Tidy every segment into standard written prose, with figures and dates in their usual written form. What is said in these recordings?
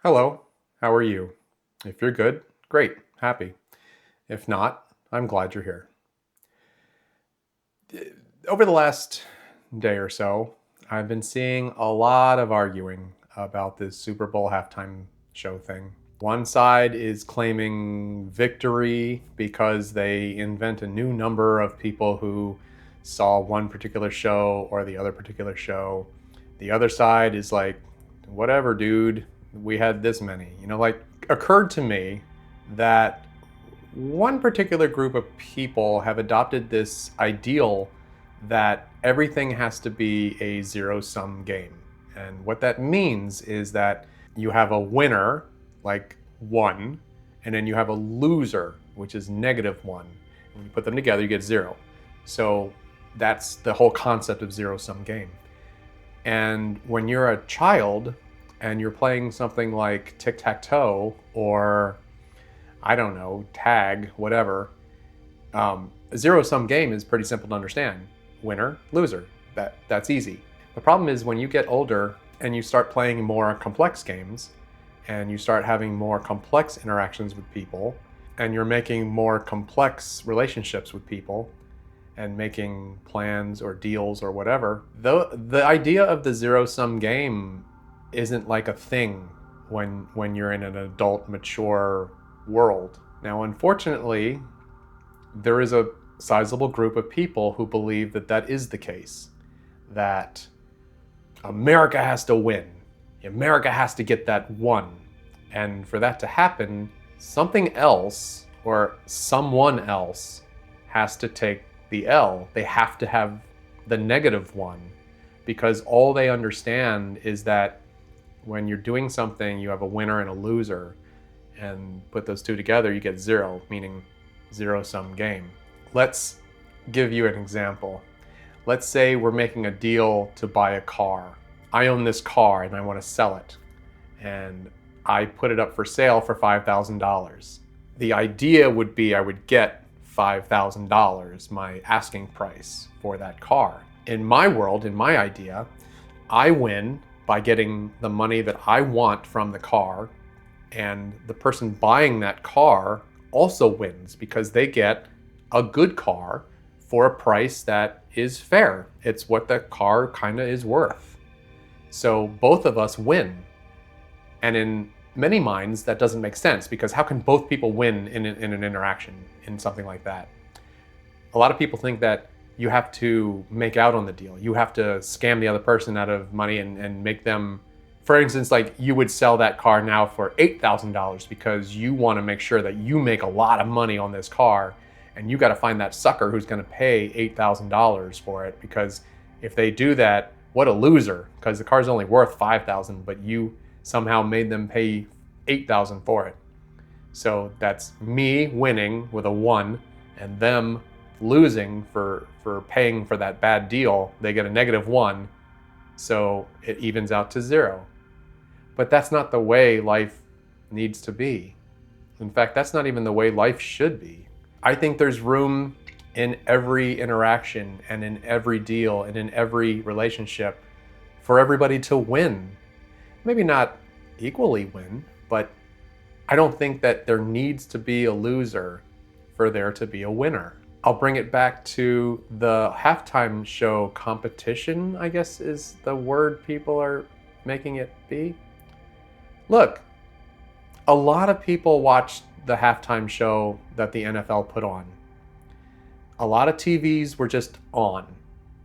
Hello, how are you? If you're good, great, happy. If not, I'm glad you're here. Over the last day or so, I've been seeing a lot of arguing about this Super Bowl halftime show thing. One side is claiming victory because they invent a new number of people who saw one particular show or the other particular show. The other side is like, whatever, dude, we had this many. Like, occurred to me that one particular group of people have adopted this ideal that everything has to be a zero sum game. And what that means is that you have a winner, like one, and then you have a loser, which is -1. When you put them together, you get zero. So that's the whole concept of zero sum game. And when you're a child and you're playing something like tic tac toe or I don't know, tag, whatever, a zero sum game is pretty simple to understand. Winner, loser. That's easy. The problem is when you get older and you start playing more complex games and you start having more complex interactions with people and you're making more complex relationships with people and making plans or deals or whatever, the idea of the zero sum game isn't like a thing when you're in an adult, mature world. Now, unfortunately, there is a sizable group of people who believe that that is the case, that America has to win. America has to get that one. And for that to happen, something else or someone else has to take the L. They have to have the -1 because all they understand is that when you're doing something, you have a winner and a loser, and put those two together, you get zero, meaning zero sum game. Let's give you an example. Let's say we're making a deal to buy a car. I own this car and I want to sell it. And I put it up for sale for $5,000. The idea would be I would get $5,000, my asking price for that car. In my world, in my idea, I win by getting the money that I want from the car, and the person buying that car also wins because they get a good car for a price that is fair. It's what the car kind of is worth. So both of us win. And in many minds, that doesn't make sense because how can both people win in an interaction in something like that? A lot of people think that you have to make out on the deal. You have to scam the other person out of money and make them, for instance, like you would sell that car now for $8,000 because you want to make sure that you make a lot of money on this car, and you got to find that sucker who's going to pay $8,000 for it, because if they do that, what a loser, because the car's only worth $5,000, but you somehow made them pay $8,000 for it. So that's me winning with a 1 and them losing for paying for that bad deal. They get a -1, so it evens out to 0. But that's not the way life needs to be. In fact, that's not even the way life should be. I think there's room in every interaction and in every deal and in every relationship for everybody to win. Maybe not equally win, but I don't think that there needs to be a loser for there to be a winner. I'll bring it back to the halftime show competition, I guess is the word people are making it be. Look, a lot of people watched the halftime show that the NFL put on. A lot of TVs were just on,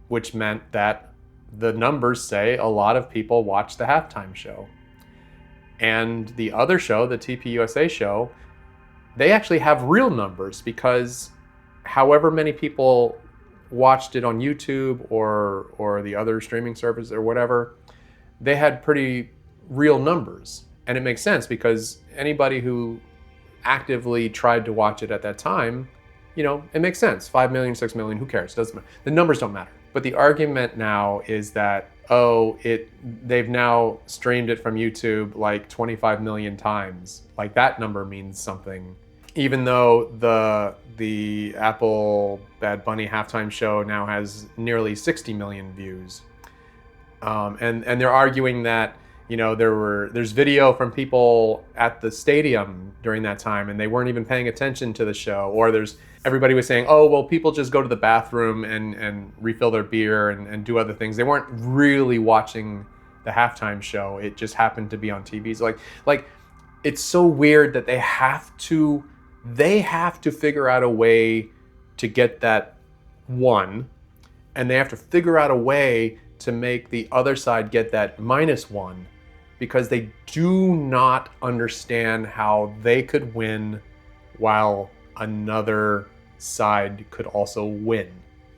which meant that the numbers say a lot of people watched the halftime show. And the other show, the TPUSA show, they actually have real numbers because however many people watched it on YouTube or the other streaming service or whatever, they had pretty real numbers. And it makes sense because anybody who actively tried to watch it at that time, it makes sense. 5 million, 6 million, who cares? Doesn't matter. The numbers don't matter. But the argument now is that, they've now streamed it from YouTube like 25 million times. Like that number means something. Even though the Apple Bad Bunny halftime show now has nearly 60 million views. And they're arguing that There's video from people at the stadium during that time, and they weren't even paying attention to the show. Or everybody was saying, oh, well, people just go to the bathroom and refill their beer and do other things. They weren't really watching the halftime show. It just happened to be on TV. So like it's so weird that they have to figure out a way to get that one, and they have to figure out a way to make the other side get that -1, because they do not understand how they could win while another side could also win.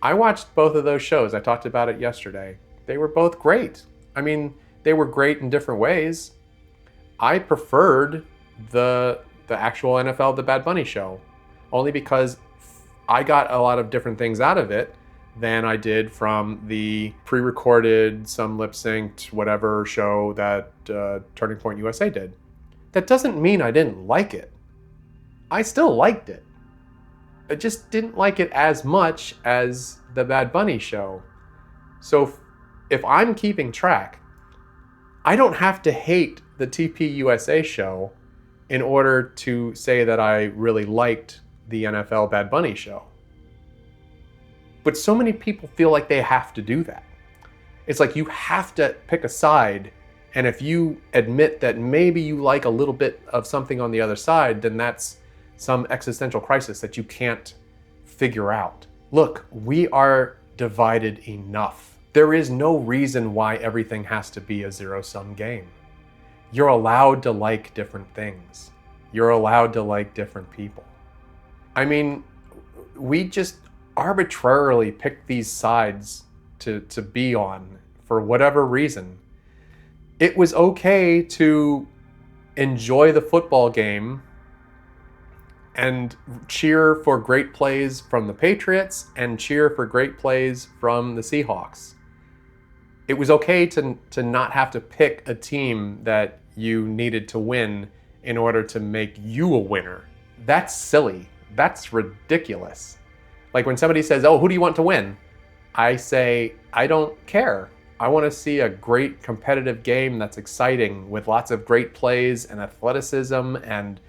I watched both of those shows. I talked about it yesterday. They were both great. I mean, they were great in different ways. I preferred the actual NFL The Bad Bunny show, only because I got a lot of different things out of it than I did from the pre-recorded, some lip-synced, whatever show that Turning Point USA did. That doesn't mean I didn't like it. I still liked it. I just didn't like it as much as the Bad Bunny show. So if I'm keeping track, I don't have to hate the TPUSA show in order to say that I really liked the NFL Bad Bunny show. But so many people feel like they have to do that. It's like you have to pick a side, and if you admit that maybe you like a little bit of something on the other side, then that's some existential crisis that you can't figure out. Look, we are divided enough. There is no reason why everything has to be a zero-sum game. You're allowed to like different things. You're allowed to like different people. I mean, we just arbitrarily pick these sides to be on for whatever reason. It was okay to enjoy the football game and cheer for great plays from the Patriots and cheer for great plays from the Seahawks. It was okay to not have to pick a team that you needed to win in order to make you a winner. That's silly. That's ridiculous. Like when somebody says, oh, who do you want to win? I say, I don't care. I want to see a great competitive game that's exciting with lots of great plays and athleticism and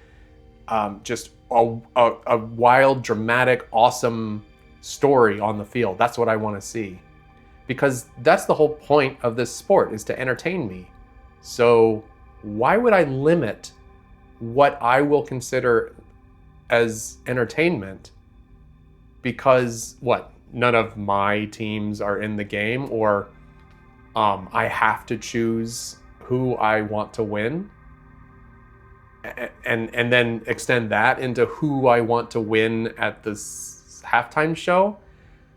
just a wild, dramatic, awesome story on the field. That's what I want to see. Because that's the whole point of this sport, is to entertain me. So why would I limit what I will consider as entertainment because none of my teams are in the game, or I have to choose who I want to win, and then extend that into who I want to win at this halftime show?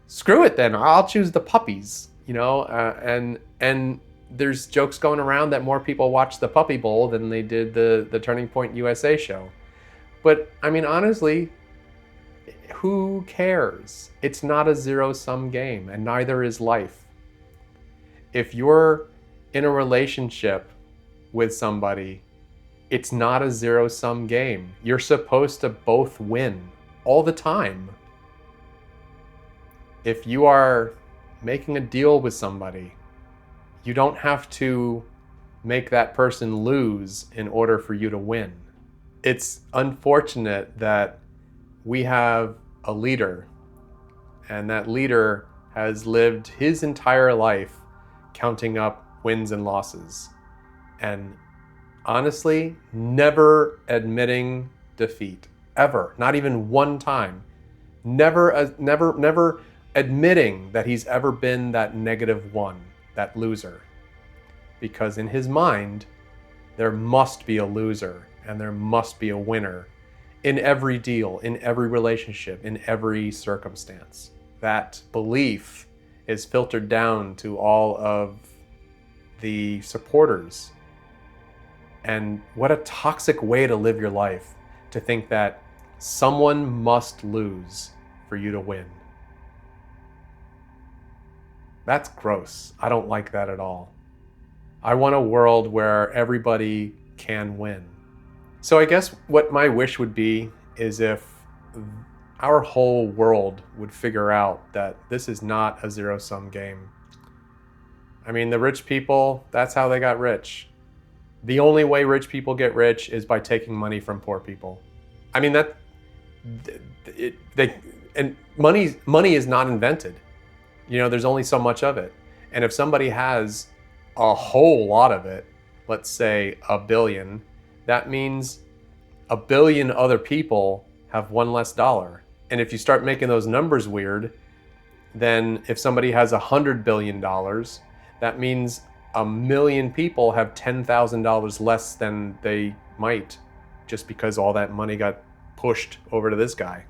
Screw it then. I'll choose the puppies, and there's jokes going around that more people watch the Puppy Bowl than they did the Turning Point USA show. But I mean, honestly, who cares? It's not a zero-sum game, and neither is life. If you're in a relationship with somebody, it's not a zero-sum game. You're supposed to both win all the time. If you are making a deal with somebody, you don't have to make that person lose in order for you to win. It's unfortunate that we have a leader, and that leader has lived his entire life counting up wins and losses, and honestly, never admitting defeat, ever, not even one time. Never admitting that he's ever been that -1, that loser. Because in his mind, there must be a loser and there must be a winner in every deal, in every relationship, in every circumstance. That belief is filtered down to all of the supporters. And what a toxic way to live your life, to think that someone must lose for you to win. That's gross. I don't like that at all. I want a world where everybody can win. So I guess what my wish would be is if our whole world would figure out that this is not a zero-sum game. I mean, the rich people, that's how they got rich. The only way rich people get rich is by taking money from poor people. I mean, and money is not invented. You know, there's only so much of it. And if somebody has a whole lot of it, let's say $1 billion, that means 1 billion other people have one less dollar. And if you start making those numbers weird, then if somebody has $100 billion, that means 1 million people have $10,000 less than they might, just because all that money got pushed over to this guy.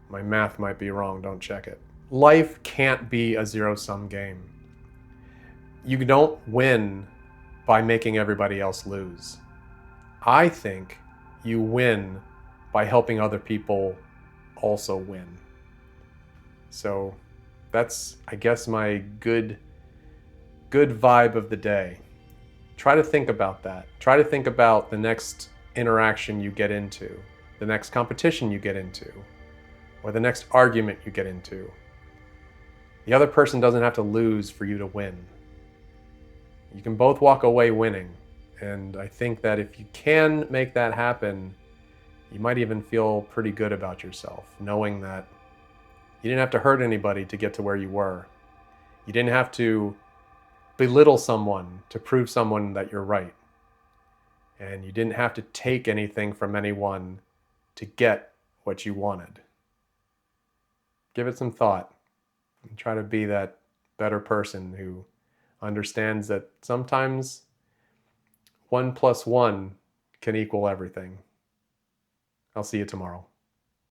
My math might be wrong, don't check it. Life can't be a zero-sum game. You don't win by making everybody else lose. I think you win by helping other people also win. So that's, I guess, my good vibe of the day. Try to think about that. Try to think about the next interaction you get into, the next competition you get into, or the next argument you get into. The other person doesn't have to lose for you to win. You can both walk away winning. And I think that if you can make that happen, you might even feel pretty good about yourself, knowing that you didn't have to hurt anybody to get to where you were. You didn't have to belittle someone to prove someone that you're right. And you didn't have to take anything from anyone to get what you wanted. Give it some thought and try to be that better person who understands that sometimes 1 + 1 can equal everything. I'll see you tomorrow.